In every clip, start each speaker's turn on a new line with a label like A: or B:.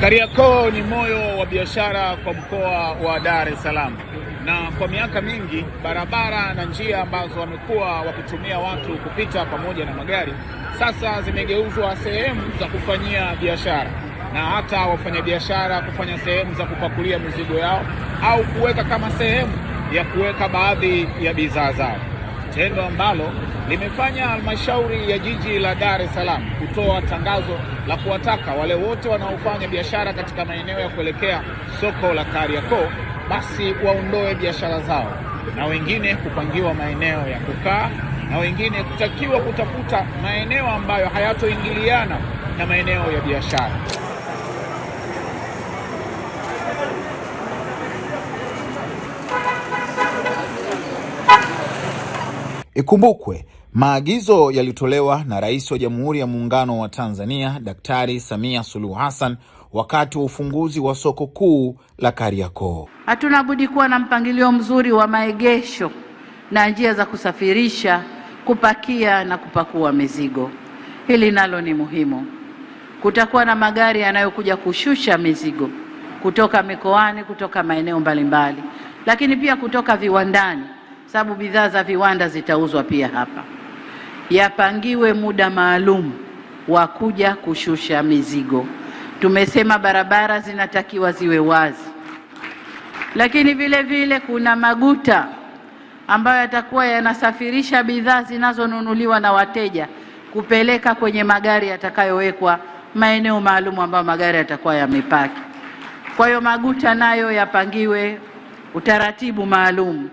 A: Kariakoo ni moyo wa biashara kwa mkoa wa Dar es Salaam, na kwa miaka mingi barabara na njia ambazo wamekuwa wakitumia watu kupita pamoja na magari sasa zimegeuzwa sehemu za kufanyia biashara, na hata wafanyabiashara kufanya sehemu za kupakulia mizigo yao au kuweka kama sehemu ya kuweka baadhi ya bidhaa zao, tendo ambalo limefanya halmashauri ya jiji la Dar es Salaam kutoa tangazo la kuwataka wale wote wanaofanya biashara katika maeneo ya kuelekea soko la Kariakoo basi waondoe biashara zao, na wengine kupangiwa maeneo ya kukaa, na wengine kutakiwa kutafuta maeneo ambayo hayatoingiliana na maeneo ya biashara.
B: Ikumbukwe, maagizo yalitolewa na Rais wa Jamhuri ya Muungano wa Tanzania Daktari Samia Suluhu Hassan wakati wa ufunguzi wa soko kuu la Kariakoo.
C: Hatuna budi kuwa na mpangilio mzuri wa maegesho na njia za kusafirisha, kupakia na kupakua mizigo. Hili nalo ni muhimu. Kutakuwa na magari yanayokuja kushusha mizigo kutoka mikoani, kutoka maeneo mbalimbali, lakini pia kutoka viwandani, sababu bidhaa za viwanda zitauzwa pia hapa. Yapangiwe muda maalum wa kuja kushusha mizigo. Tumesema barabara zinatakiwa ziwe wazi, lakini vile vile kuna maguta ambayo yatakuwa yanasafirisha bidhaa zinazonunuliwa na wateja kupeleka kwenye magari yatakayowekwa maeneo maalum ambayo magari yatakuwa yamepaki. Kwa hiyo maguta nayo yapangiwe utaratibu maalum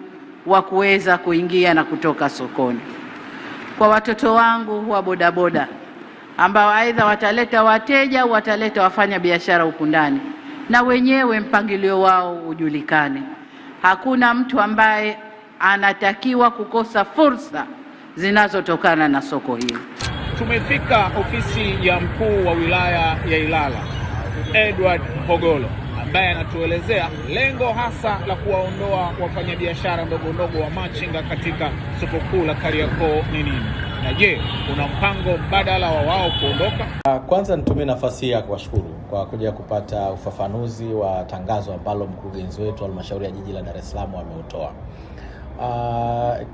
C: wa kuweza kuingia na kutoka sokoni. Kwa watoto wangu wa bodaboda ambao aidha wataleta wateja au wataleta wafanya biashara huku ndani, na wenyewe mpangilio wao ujulikane. Hakuna mtu ambaye anatakiwa kukosa fursa zinazotokana na soko hili.
A: Tumefika ofisi ya mkuu wa wilaya ya Ilala, Edward Mpogolo, ambaye anatuelezea lengo hasa la kuwaondoa wafanyabiashara ndogo ndogo wa machinga katika soko kuu la Kariakoo ni nini, na je, kuna mpango mbadala wa wao kuondoka?
D: Kwanza nitumie nafasi hii ya kuwashukuru kwa kuja kupata ufafanuzi wa tangazo ambalo mkurugenzi wetu wa halmashauri ya jiji la Dar es Salaam ameutoa.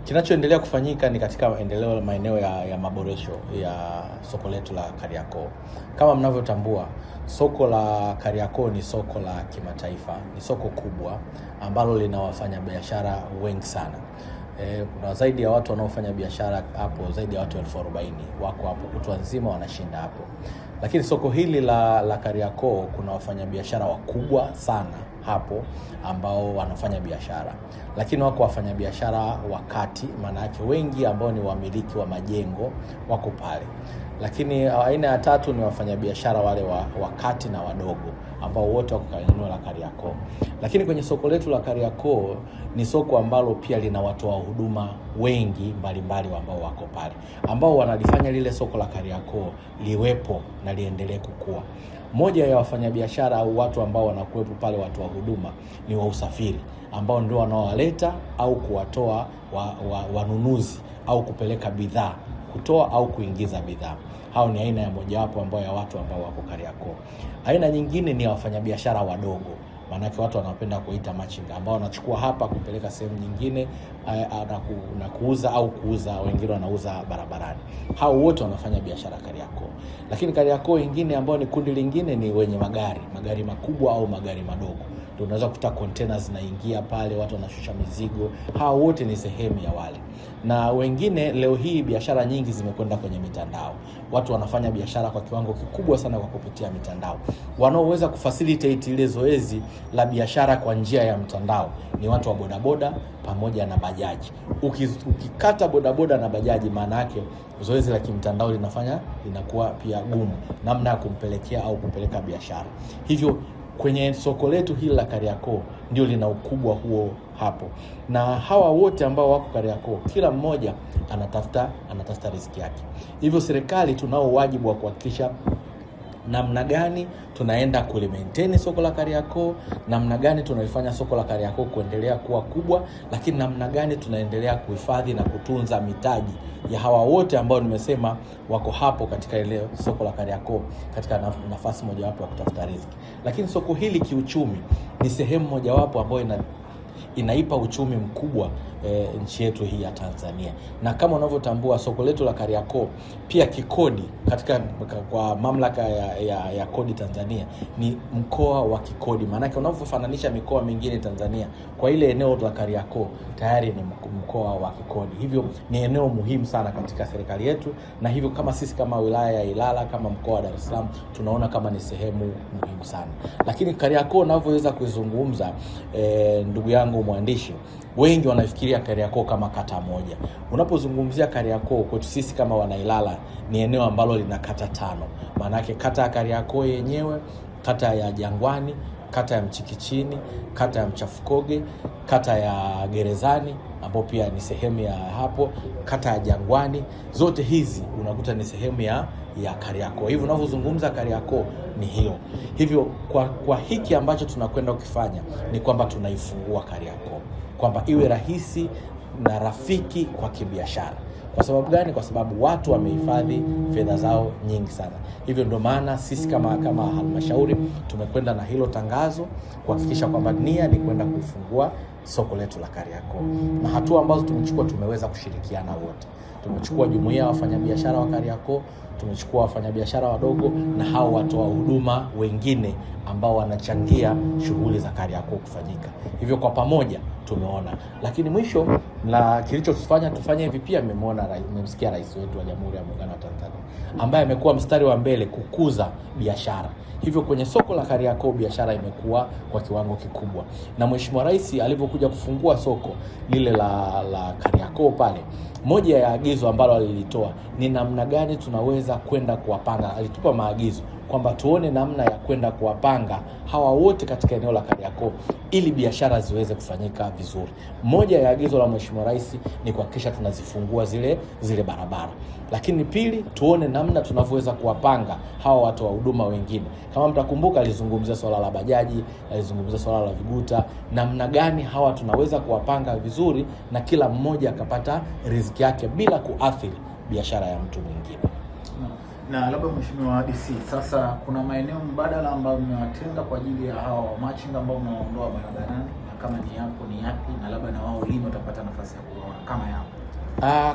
D: Kinachoendelea kufanyika ni katika maeneo ya maboresho ya soko letu la Kariakoo. Kama mnavyotambua, soko la Kariakoo ni soko la kimataifa, ni soko kubwa ambalo lina wafanyabiashara wengi sana. Kuna zaidi ya watu wanaofanya biashara hapo, zaidi ya watu 40,000 wako hapo kutwa nzima wanashinda hapo. Lakini soko hili la Kariakoo kuna wafanyabiashara wakubwa sana hapo ambao wanafanya biashara, lakini wako wafanyabiashara wakati, maana yake wengi ambao ni wamiliki wa majengo wako pale. Lakini aina ya tatu ni wafanyabiashara wale wakati na wadogo ambao wote wako kwenye eneo la Kariakoo. Lakini kwenye soko letu la Kariakoo ni soko ambalo pia lina watoa huduma wengi mbalimbali ambao wako pale, ambao wanalifanya lile soko la Kariakoo liwepo na liendelee kukua. Moja ya wafanyabiashara au watu ambao wanakuwepo pale, watu wa huduma, ni wa usafiri ambao ndio wanaowaleta au kuwatoa wanunuzi au kupeleka bidhaa, kutoa au kuingiza bidhaa. Hao ni aina ya mojawapo ambao ya watu ambao wako Kariakoo. Aina nyingine ni wafanyabiashara wadogo, maanake watu wanapenda kuita machinga, ambao wanachukua hapa kupeleka sehemu nyingine na kuuza au kuuza, wengine wanauza barabarani. Hao wote wanafanya biashara Kariakoo. Lakini Kariakoo nyingine ambao ni kundi lingine ni wenye magari makubwa au magari madogo. Ndio unaweza kukuta containers zinaingia pale, watu wanashusha mizigo. Hao wote ni sehemu ya wale. Na wengine leo hii biashara nyingi zimekwenda kwenye mitandao. Watu wanafanya biashara kwa kiwango kikubwa sana kwa kupitia mitandao. Wanaoweza kufacilitate ile zoezi la biashara kwa njia ya mtandao ni watu wa bodaboda pamoja na bajaji. Ukikata bodaboda na bajaji, maana yake zoezi la kimtandao linakuwa pia gumu namna ya kumpelekea au kupeleka biashara. Hivyo kwenye soko letu hili la Kariakoo ndio lina ukubwa huo hapo. Na hawa wote ambao wako Kariakoo, kila mmoja anatafuta riziki yake. Hivyo serikali tunao wajibu wa kuhakikisha namna gani tunaenda kulimaintain soko la Kariakoo, namna gani tunalifanya soko la Kariakoo kuendelea kuwa kubwa, lakini namna gani tunaendelea kuhifadhi na kutunza mitaji ya hawa wote ambao nimesema wako hapo katika ile soko la Kariakoo katika nafasi mojawapo ya kutafuta riziki. Lakini soko hili kiuchumi ni sehemu mojawapo ambayo inaipa uchumi mkubwa nchi yetu hii ya Tanzania. Na kama unavyotambua soko letu la Kariakoo pia kikodi kwa mamlaka ya kodi Tanzania ni mkoa wa kikodi. Maana yake unavyofananisha mikoa mingine Tanzania, kwa ile eneo la Kariakoo tayari ni mkoa wa kikodi. Hivyo ni eneo muhimu sana katika serikali yetu, na hivyo kama sisi kama wilaya ya Ilala, kama mkoa wa Dar es Salaam, tunaona kama ni sehemu muhimu sana. Lakini Kariakoo unavyoweza kuizungumza, ndugu yangu mwandishi, wengi wanafikiria Kariakoo kama kata moja. Unapozungumzia Kariakoo kwetu sisi kama Wanailala, ni eneo ambalo lina kata 5. Maana yake kata ya Kariakoo yenyewe, kata ya Jangwani, kata ya Mchikichini, kata ya Mchafukoge, kata ya Gerezani ambapo pia ni sehemu ya hapo, kata ya Jangwani, zote hizi unakuta ni sehemu ya Kariakoo. Hivyo unavyozungumza Kariakoo ni hiyo. Hivyo kwa hiki ambacho tunakwenda kukifanya ni kwamba tunaifungua Kariakoo kwamba iwe rahisi na rafiki kwa kibiashara. Kwa sababu gani? Kwa sababu watu wamehifadhi fedha zao nyingi sana. Hivyo ndio maana sisi kama halmashauri tumekwenda na hilo tangazo kuhakikisha kwamba nia ni kwenda kufungua soko letu la Kariakoo. Na hatua ambazo tumechukua, tumeweza kushirikiana wote. Tumechukua jumuiya ya wafanyabiashara wa Kariakoo, tumechukua wafanyabiashara wadogo na hao watoa huduma wengine ambao wanachangia shughuli za Kariakoo kufanyika. Hivyo kwa pamoja tumeona. Lakini mwisho na kilichotufanya tufanye hivi pia, mmemsikia rais wetu wa Jamhuri ya Muungano wa Tanzania ambaye amekuwa mstari wa mbele kukuza biashara. Hivyo kwenye soko la Kariakoo biashara imekuwa kwa kiwango kikubwa. Na Mheshimiwa Rais alipokuja kufungua soko lile la Kariakoo pale, moja ya agizo ambalo alilitoa ni namna gani tunaweza kwenda kuwapanga. Alitupa maagizo kwamba tuone namna ya kwenda kuwapanga hawa wote katika eneo la Kariakoo ili biashara ziweze kufanyika vizuri. Moja ya agizo la Mheshimiwa Rais ni kuhakikisha tunazifungua zile barabara. Lakini pili, tuone namna tunavyoweza kuwapanga hawa watu wa huduma wengine. Kama mtakumbuka, alizungumzia swala la bajaji, alizungumzia swala la viguta, namna gani hawa tunaweza kuwapanga vizuri na kila mmoja akapata riziki yake bila kuathiri biashara ya mtu mwingine.
B: Na labda Mheshimiwa DC, sasa kuna maeneo mbadala ambayo mmewatenga kwa ajili ya hawa machinga ambao mnaondoa barabarani, na kama ni yako ni yapi, na labda na wao lini watapata nafasi ya kuona kama yao?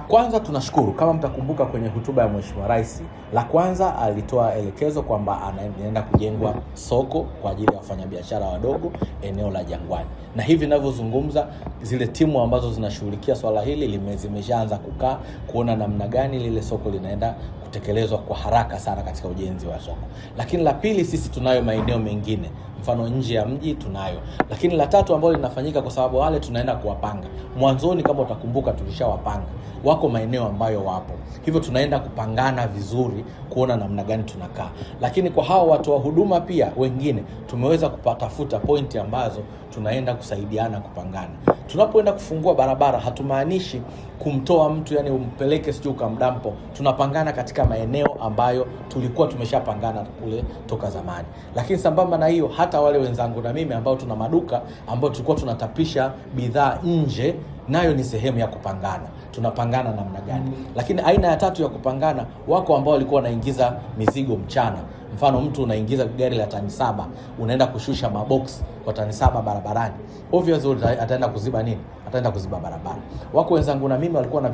D: Kwanza tunashukuru, kama mtakumbuka kwenye hotuba ya Mheshimiwa Rais, la kwanza alitoa elekezo kwamba anaenda kujengwa soko kwa ajili ya wafanyabiashara wadogo eneo la Jangwani. Na hivi ninavyozungumza, zile timu ambazo zinashughulikia swala hili zimeshaanza kukaa kuona namna gani lile soko linaenda kutekelezwa kwa haraka sana katika ujenzi wa soko. Lakini la pili, sisi tunayo maeneo mengine, mfano nje ya mji tunayo. Lakini la tatu ambalo linafanyika, kwa sababu wale tunaenda kuwapanga. Mwanzoni kama utakumbuka tulishawapanga. Wako maeneo ambayo wapo. Hivyo tunaenda kupangana vizuri kuona namna gani tunakaa. Lakini kwa hao watu wa huduma pia wengine tumeweza kupatafuta pointi ambazo tunaenda kusaidiana kupangana. Tunapoenda kufungua barabara hatumaanishi kumtoa mtu yani umpeleke siju kamdampo. Tunapangana katika maeneo ambayo tulikuwa tumeshapangana kule toka zamani. Lakini sambamba na hiyo, hata wale wenzangu na mimi ambao tuna maduka ambao tulikuwa tunatapisha bidhaa nje, nayo ni sehemu ya kupangana. Tunapangana namna gani? Lakini aina ya tatu ya kupangana, wako ambao walikuwa wanaingiza mizigo mchana. Mfano mtu unaingiza gari la tani 7, unaenda kushusha mabox kwa tani 7 barabarani. Obviously ataenda kuziba nini? Ataenda kuziba barabara. Wako wenzangu na mimi walikuwa na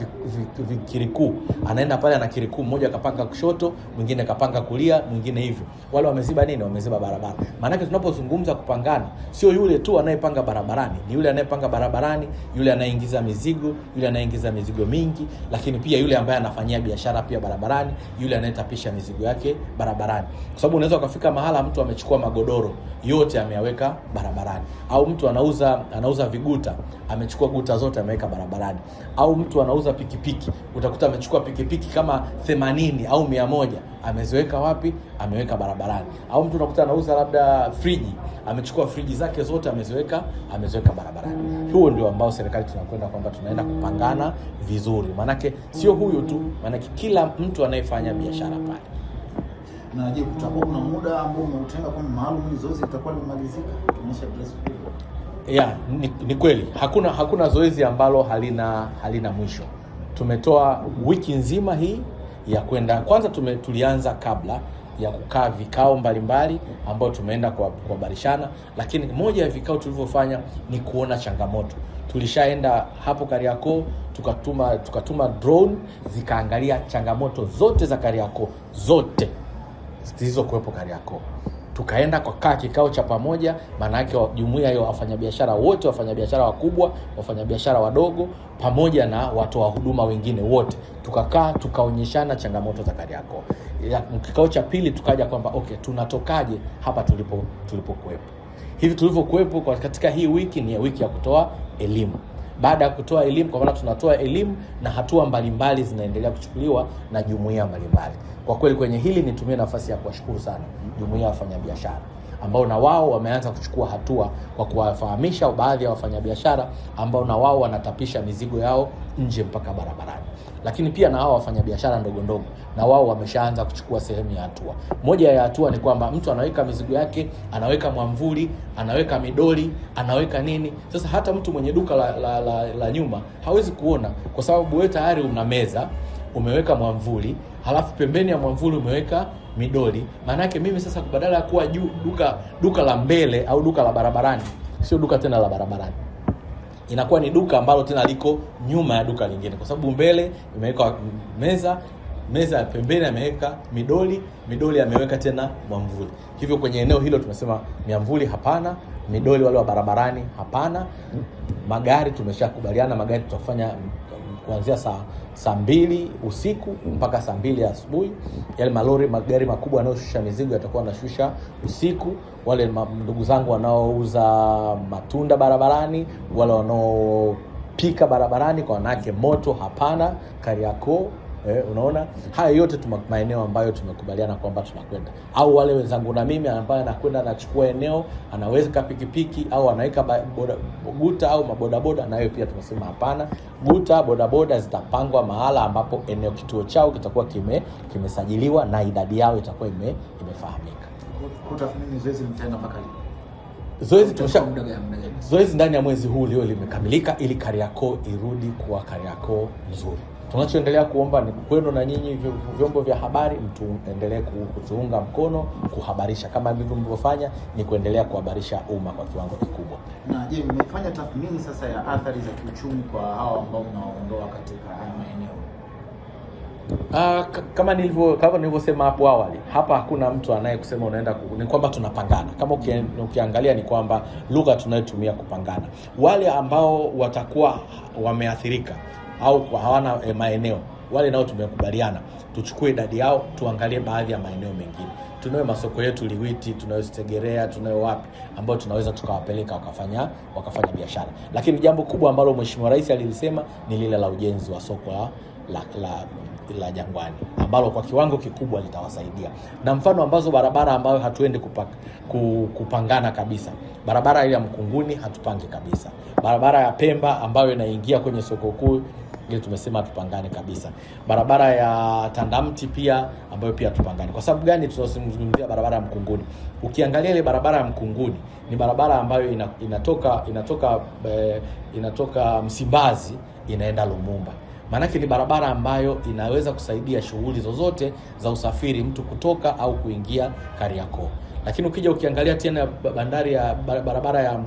D: vikiriku. Anaenda pale na kiriku, mmoja kapanga kushoto, mwingine kapanga kulia, mwingine hivyo. Wale wameziba nini? Wameziba barabara. Maana yake tunapozungumza kupangana, sio yule tu anayepanga barabarani, ni yule anayepanga barabarani, yule anayeingiza mizigo, yule anayeingiza mizigo mingi, lakini pia yule ambaye anafanyia biashara pia barabarani, yule anayetapisha mizigo yake barabarani. Kwa sababu unaweza ukafika mahala mtu amechukua magodoro yote ameyaweka barabarani, au mtu anauza viguta, amechukua guta zote ameweka barabarani, au mtu anauza pikipiki, utakuta amechukua pikipiki kama 80 au 100 ameziweka wapi? Ameweka barabarani. Au mtu unakuta anauza labda friji, amechukua friji zake zote ameziweka barabarani. Huo ndio ambao serikali tunakwenda kwamba tunaenda kupangana vizuri. Manake sio huyu tu, manake kila mtu anayefanya biashara pale.
B: Na je, kutakuwa kuna muda ambao umeutenga kwa maalum zoezi litakuwa limemalizika kuonyesha grace period?
D: Ni kweli hakuna zoezi ambalo halina mwisho. Tumetoa wiki nzima hii ya kwenda, kwanza tulianza kabla ya kukaa vikao mbalimbali ambao tumeenda kuhabarishana, lakini moja ya vikao tulivyofanya ni kuona changamoto. Tulishaenda hapo Kariakoo, tukatuma drone zikaangalia changamoto zote za Kariakoo, zote zilizokuwepo Kariakoo. Tukaenda kwa kikao cha pamoja, maana yake jumuiya hiyo, wafanyabiashara wote, wafanyabiashara wakubwa, wafanyabiashara wadogo, pamoja na watoa huduma wengine wote. Tukakaa tukaonyeshana changamoto za Kariakoo. Kikao cha pili tukaja kwamba okay, tunatokaje hapa tulipokuwepo. Hivi tulivyokuwepo katika hii wiki ni wiki ya kutoa elimu. Baada ya kutoa elimu, kwa maana tunatoa elimu na hatua mbalimbali zinaendelea kuchukuliwa na jumuiya mbalimbali. Kwa kweli kwenye hili nitumie nafasi ya kuwashukuru sana jumuiya ya wafanyabiashara ambao na wao wameanza kuchukua hatua kwa kuwafahamisha baadhi ya wafanyabiashara ambao na wao wanatapisha mizigo yao nje mpaka barabarani. Lakini pia na hao wafanyabiashara ndogo na wao wameshaanza kuchukua sehemu ya hatua. Moja ya hatua ni kwamba mtu anaweka mizigo yake, anaweka mwamvuli, anaweka midoli, anaweka nini. Sasa hata mtu mwenye duka la nyuma hawezi kuona, kwa sababu wewe tayari una meza, umeweka mwamvuli, halafu pembeni ya mwamvuli umeweka midoli. Maana yake mimi sasa badala ya kuwa duka la mbele au duka la barabarani, sio duka tena la barabarani, inakuwa ni duka ambalo tena liko nyuma ya duka lingine, kwa sababu mbele imeweka meza ya pembeni ameweka midoli ameweka tena mwamvuli. Hivyo kwenye eneo hilo tumesema miamvuli hapana, midoli wale wa barabarani hapana. Magari tumeshakubaliana, magari tutafanya kuanzia saa 2 usiku mpaka saa 2 asubuhi. Yale magari makubwa yanayoshusha mizigo yatakuwa yanashusha usiku. Wale ndugu zangu wanaouza matunda barabarani, wale wanaopika barabarani, kwa wanake moto hapana Kariakoo. Unaona, haya yote maeneo ambayo tumekubaliana kwamba tunakwenda. Au wale wenzangu na mimi ambaye anakwenda anachukua eneo, anaweka pikipiki au anaweka guta au mabodaboda, na hiyo pia tumesema hapana. Guta, bodaboda zitapangwa mahala ambapo eneo kituo chao kitakuwa kimesajiliwa na idadi yao itakuwa imefahamika.
B: Kutathmini zoezi mtaenda mpaka
D: zoezi ndani ya mwezi huu leo limekamilika, ili Kariakoo irudi kuwa Kariakoo nzuri. Tunachoendelea kuomba ni kwenu na nyinyi vyombo vya habari, mtuendelee kutuunga mkono, kuhabarisha kama ndivyo mlivyofanya, ni kuendelea kuhabarisha umma kwa kiwango kikubwa.
B: Na je, mmefanya tathmini sasa ya athari za kiuchumi kwa hao ambao mnaondoa katika haya maeneo?
D: Kama nilivyosema hapo awali, hapa hakuna mtu anayekusema unaenda ni kwamba tunapangana. Kama ukiangalia ni kwamba lugha tunayotumia kupangana. Wale ambao watakuwa wameathirika au hawana maeneo, wale nao tumekubaliana tuchukue idadi yao, tuangalie baadhi ya maeneo mengine. Tunayo masoko yetu Liwiti, tunayo Segerea, tunayo wapi ambao tunaweza tukawapeleka wakafanya biashara. Lakini jambo kubwa ambalo Mheshimiwa Rais alilisema ni lile la ujenzi wa soko la Jangwani, ambalo kwa kiwango kikubwa litawasaidia. Na mfano ambazo barabara ambayo hatuendi kupangana kabisa, barabara ile ya Mkunguni hatupange kabisa. Barabara ya Pemba ambayo inaingia kwenye soko kuu ile tumesema tupangane kabisa. Barabara ya Tandamti pia ambayo pia tupangane. Kwa sababu gani tunazungumzia barabara ya Mkunguni? Ukiangalia ile barabara ya Mkunguni ni barabara ambayo inatoka Msimbazi inaenda Lumumba. Maanake ni barabara ambayo inaweza kusaidia shughuli zozote za usafiri, mtu kutoka au kuingia Kariakoo. Lakini ukija ukiangalia tena bandari ya barabara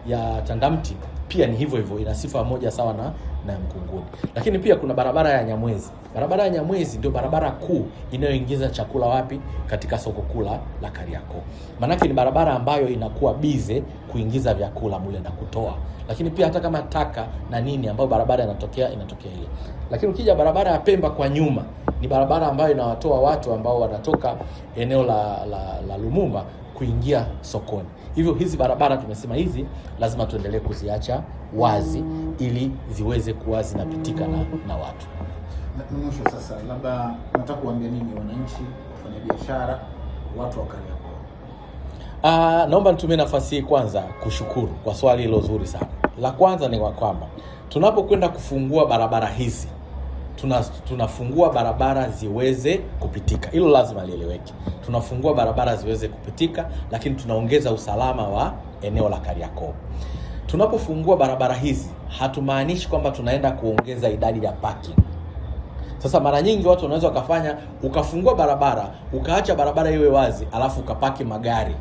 D: ya Tandamti pia ni hivyo, ina sifa moja sawa na Mkunguni. Lakini pia kuna barabara ya Nyamwezi. Barabara ya Nyamwezi ndio barabara kuu inayoingiza chakula wapi? Katika soko kuu la Kariakoo. Maanake ni barabara ambayo inakuwa bize kuingiza vyakula mule na kutoa. Lakini pia hata kama taka na nini ambayo barabara inatokea ile. Lakini ukija barabara ya Pemba kwa nyuma ni barabara ambayo inawatoa watu ambao wanatoka eneo la Lumumba kuingia sokoni. Hivyo hizi barabara tumesema hizi lazima tuendelee kuziacha wazi ili ziweze kuwa zinapitika na watu.
B: Mwisho sasa, labda nataka kuambia nini wananchi, wafanyabiashara, watu wa Kariakoo?
D: Naomba nitumie nafasi hii kwanza kushukuru kwa swali hilo zuri sana. La kwanza ni kwamba tunapokwenda kufungua barabara hizi tunafungua barabara ziweze kupitika. Hilo lazima lieleweke. Tunafungua barabara ziweze kupitika, lakini tunaongeza usalama wa eneo la Kariakoo. Tunapofungua barabara hizi, hatumaanishi kwamba tunaenda kuongeza idadi ya parking. Sasa mara nyingi watu wanaweza wakafanya, ukafungua barabara, ukaacha barabara iwe wazi, alafu ukapaki magari.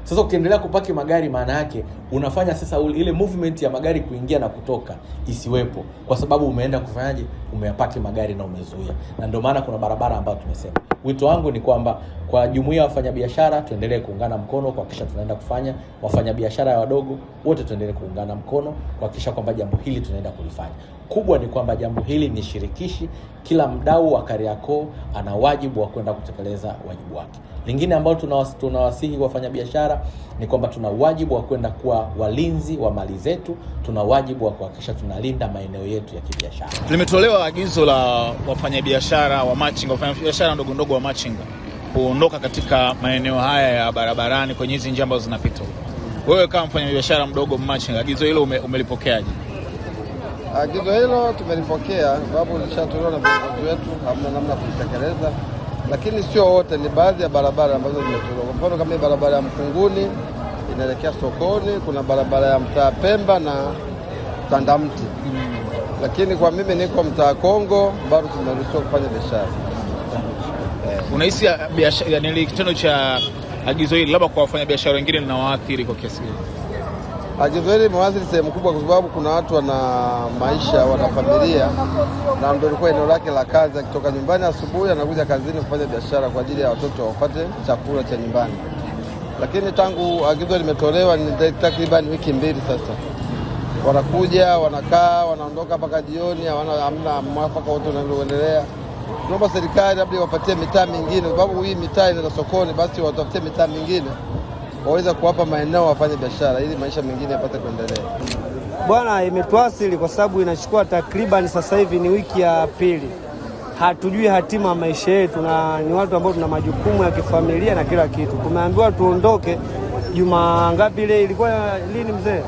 D: Sasa ukiendelea kupaki magari, maana yake unafanya sasa ile movement ya magari kuingia na kutoka isiwepo, kwa sababu umeenda kufanyaje? Umeyapaki magari na umezuia. Na ndio maana kuna barabara ambayo tumesema. Wito wangu ni kwamba kwa jumuiya ya wafanyabiashara tuendelee kuungana mkono kuhakikisha tunaenda kufanya, wafanyabiashara wadogo wote tuendelee kuungana mkono kuhakikisha kwamba jambo hili tunaenda kulifanya. Kubwa ni kwamba jambo hili ni shirikishi, kila mdau wa Kariakoo ana wajibu wa kwenda kutekeleza wajibu wake. Lingine ambalo tunawasihi wafanyabiashara ni kwamba tuna wajibu wa kwenda kuwa walinzi wa mali zetu, tuna wajibu wa kuhakikisha tunalinda maeneo yetu ya kibiashara.
A: Limetolewa agizo la wafanyabiashara wa machinga, wafanyabiashara ndogo ndogo wa machinga kuondoka katika maeneo haya ya barabarani kwenye hizi njia ambazo zinapita. Wewe kama mfanyabiashara mdogo machinga, agizo hilo umelipokeaje?
E: Agizo hilo tumelipokea, sababu lishatolewa na viongozi wetu, hamna namna kutekeleza. Lakini sio wote, ni baadhi ya barabara ambazo zimetolewa. Kwa mfano kama barabara ya Mkunguni inaelekea sokoni, kuna barabara ya mtaa Pemba na Tandamti. Lakini kwa mimi niko mtaa Kongo, bado tumeruhusiwa kufanya biashara.
A: Unahisi biashara ni kitendo cha agizo hili labda kwa wafanya biashara wengine linawaathiri kwa kiasi gani?
E: Agizo hili limewaathiri sehemu kubwa, kwa sababu kuna watu wana maisha, wana familia, na ndio ilikuwa eneo lake la kazi. Akitoka nyumbani asubuhi anakuja kazini kufanya biashara kwa ajili ya watoto wapate chakula cha nyumbani. Lakini tangu agizo limetolewa ni takriban wiki 2 sasa. Wanakuja, wanakaa, wanaondoka mpaka jioni, hamna mwafaka wote unaendelea. Tunaomba serikali labda wapatie mitaa mingine, sababu hii mitaa ina sokoni, basi watafutie mitaa mingine waweza kuwapa maeneo wafanye biashara ili maisha mengine yapate kuendelea.
F: Bwana, imetuasili kwa sababu inachukua takriban sasa hivi ni wiki ya pili. Hatujui hatima ya maisha yetu, na ni watu ambao tuna majukumu ya kifamilia na kila kitu. Tumeambiwa tuondoke juma ngapi ile, ilikuwa lini mzee?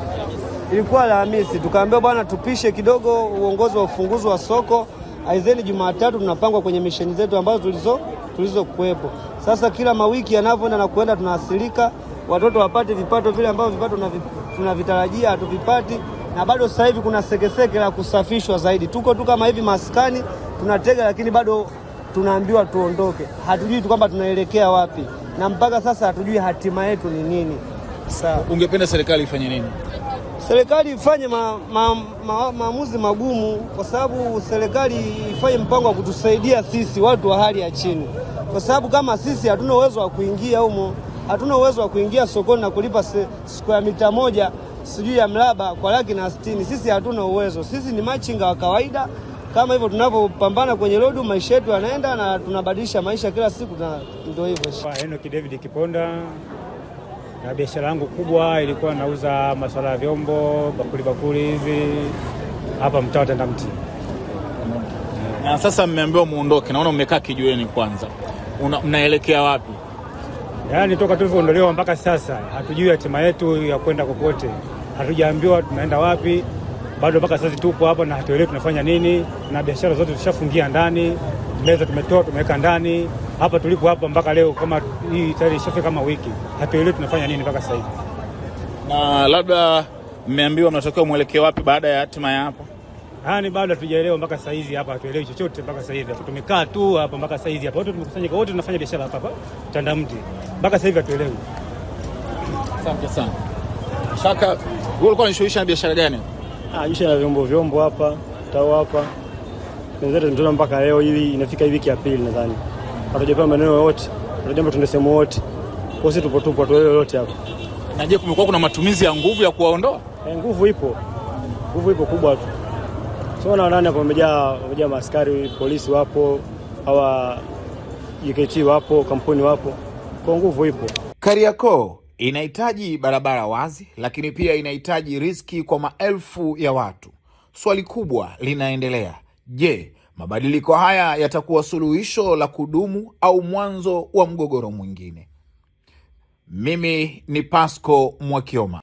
F: Ilikuwa Alhamisi. Tukaambiwa bwana tupishe kidogo uongozi wa ufunguzi wa soko. Aizeni Jumatatu tunapangwa kwenye misheni zetu ambazo tulizokuepo. Sasa kila mawiki yanavyoenda na kuenda tunaasilika, watoto wapate vipato vile ambavyo vipato tunavitarajia hatuvipati, na bado sasa hivi kuna sekeseke la kusafishwa zaidi. Tuko tu kama hivi maskani tunatega, lakini bado tunaambiwa tuondoke. Hatujui tu kwamba tunaelekea wapi, na mpaka sasa hatujui hatima yetu ni nini.
A: Sawa. Ungependa serikali ifanye nini?
F: Serikali ifanye maamuzi magumu, kwa sababu serikali ifanye mpango wa kutusaidia sisi watu wa hali ya chini, kwa sababu kama sisi hatuna uwezo wa kuingia humo, hatuna uwezo wa kuingia sokoni na kulipa square mita moja sijui ya mraba kwa 160. Sisi hatuna uwezo, sisi ni machinga wa kawaida. Kama hivyo tunapopambana kwenye road, maisha yetu yanaenda na tunabadilisha maisha kila siku, ndio hivyo.
G: Enoki David Kiponda, na biashara yangu kubwa ilikuwa nauza masuala ya vyombo, bakuli hizi hapa mtaa Tandamti.
A: Na sasa mmeambiwa muondoke, naona mmekaa kijiweni kwanza. Mnaelekea wapi?
G: Yaani toka tulivyoondolewa mpaka sasa hatujui hatima yetu ya kwenda kokote. Hatujaambiwa tunaenda wapi. Bado mpaka sasa tupo hapa na hatuelewi tunafanya nini, na biashara zote tushafungia ndani, meza tumetoa tumeweka ndani. Hapa tulipo hapa mpaka leo kama hii tayari ishafika kama wiki. Hatuelewi tunafanya nini mpaka sasa hivi.
A: Na labda mmeambiwa mnatokea mwelekeo wapi baada ya hatima ya hapa?
G: Yaani bado hatujaelewa mpaka sasa hivi, hapa hatuelewi chochote mpaka sasa hivi. Tumekaa tu hapa mpaka sasa hivi hapa. Wote tumekusanyika, wote tunafanya biashara hapa Tandamti. Mpaka sasa hivi hatuelewi.
A: Asante sana. Shaka, wewe ulikuwa unashughulisha na biashara gani?
G: Biashara ya vyombo hapa, tao hapa. Tunaweza tumetoa mpaka leo ili inafika wiki ya pili nadhani. Hatujapewa maneno yote. Tunajamba tunde sehemu wote. Kwa sisi tupo tu yote hapa.
A: Na je, kumekuwa kuna matumizi ya nguvu ya kuwaondoa?
G: Nguvu ipo. Nguvu ipo kubwa tu. Sio na nani hapo wamejaa maaskari, polisi wapo, hawa JKT wapo, kampuni wapo. Kwa nguvu ipo.
B: Kariakoo inahitaji barabara wazi, lakini pia inahitaji riziki kwa maelfu ya watu. Swali kubwa linaendelea. Je, mabadiliko haya yatakuwa suluhisho la kudumu au mwanzo wa mgogoro mwingine? Mimi ni Pasco Mwakioma.